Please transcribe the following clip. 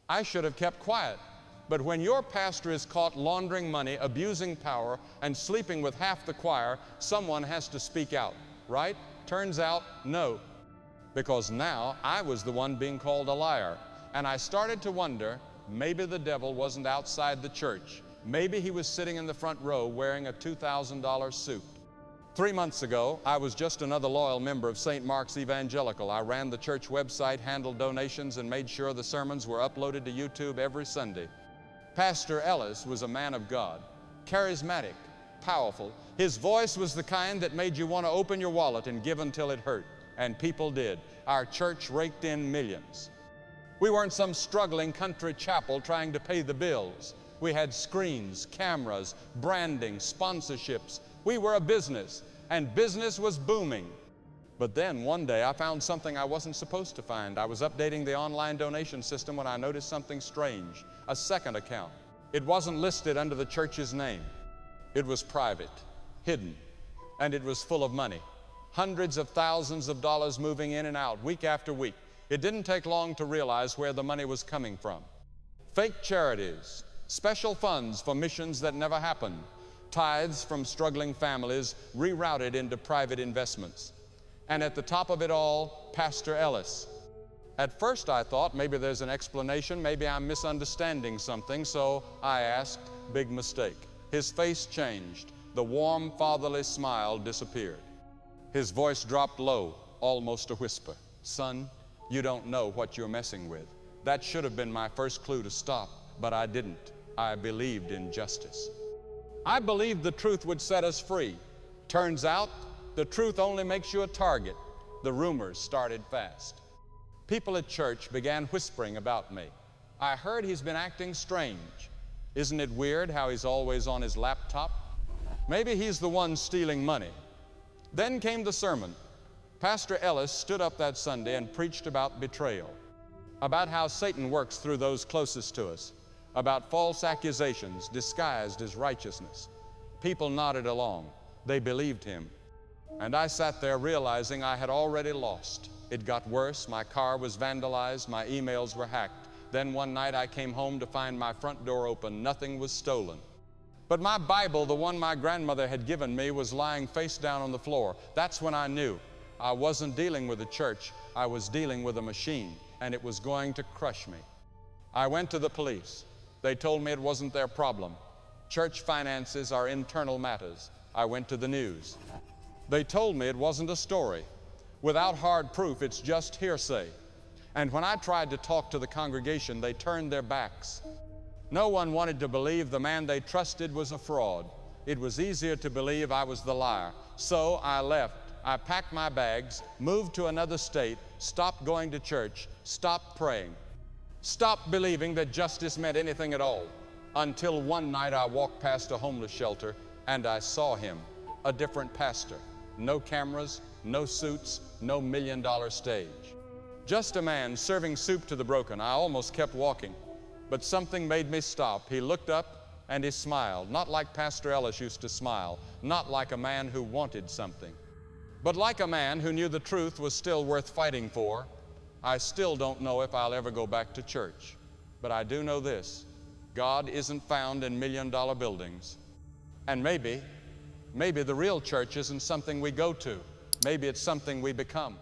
I should have kept quiet. But when your pastor is caught laundering money, abusing power, and sleeping with half the choir, someone has to speak out, right? Turns out, no. Because now I was the one being called a liar. And I started to wonder, maybe the devil wasn't outside the church. Maybe he was sitting in the front row wearing a $2,000 suit. 3 months ago, I was just another loyal member of St. Mark's Evangelical. I ran the church website, handled donations, and made sure the sermons were uploaded to YouTube every Sunday. Pastor Ellis was a man of God, charismatic, powerful. His voice was the kind that made you want to open your wallet and give until it hurt. And people did. Our church raked in millions. We weren't some struggling country chapel trying to pay the bills. We had screens, cameras, branding, sponsorships. We were a business, and business was booming. But then one day I found something I wasn't supposed to find. I was updating the online donation system when I noticed something strange, a second account. It wasn't listed under the church's name. It was private, hidden, and it was full of money. Hundreds of thousands of dollars moving in and out week after week. It didn't take long to realize where the money was coming from. Fake charities, special funds for missions that never happened, tithes from struggling families rerouted into private investments. And at the top of it all, Pastor Ellis. At first I thought maybe there's an explanation, maybe I'm misunderstanding something, so I asked, big mistake. His face changed. The warm fatherly smile disappeared. His voice dropped low, almost a whisper. Son, you don't know what you're messing with. That should have been my first clue to stop, but I didn't. I believed in justice. I believed the truth would set us free. Turns out, the truth only makes you a target. The rumors started fast. People at church began whispering about me. I heard he's been acting strange. Isn't it weird how he's always on his laptop? Maybe he's the one stealing money. Then came the sermon. Pastor Ellis stood up that Sunday and preached about betrayal, about how Satan works through those closest to us, about false accusations disguised as righteousness. People nodded along. They believed him. And I sat there realizing I had already lost. It got worse. My car was vandalized. My emails were hacked. Then one night I came home to find my front door open. Nothing was stolen. But my Bible, the one my grandmother had given me, was lying face down on the floor. That's when I knew I wasn't dealing with a church. I was dealing with a machine, and it was going to crush me. I went to the police. They told me it wasn't their problem. Church finances are internal matters. I went to the news. They told me it wasn't a story. Without hard proof, it's just hearsay. And when I tried to talk to the congregation, they turned their backs. No one wanted to believe the man they trusted was a fraud. It was easier to believe I was the liar. So I left. I packed my bags, moved to another state, stopped going to church, stopped praying, stopped believing that justice meant anything at all, until one night I walked past a homeless shelter and I saw him, a different pastor. No cameras, no suits, no million-dollar stage. Just a man serving soup to the broken. I almost kept walking, but something made me stop. He looked up and he smiled, not like Pastor Ellis used to smile, not like a man who wanted something, but like a man who knew the truth was still worth fighting for. I still don't know if I'll ever go back to church, but I do know this: God isn't found in million-dollar buildings. And maybe the real church isn't something we go to. Maybe it's something we become.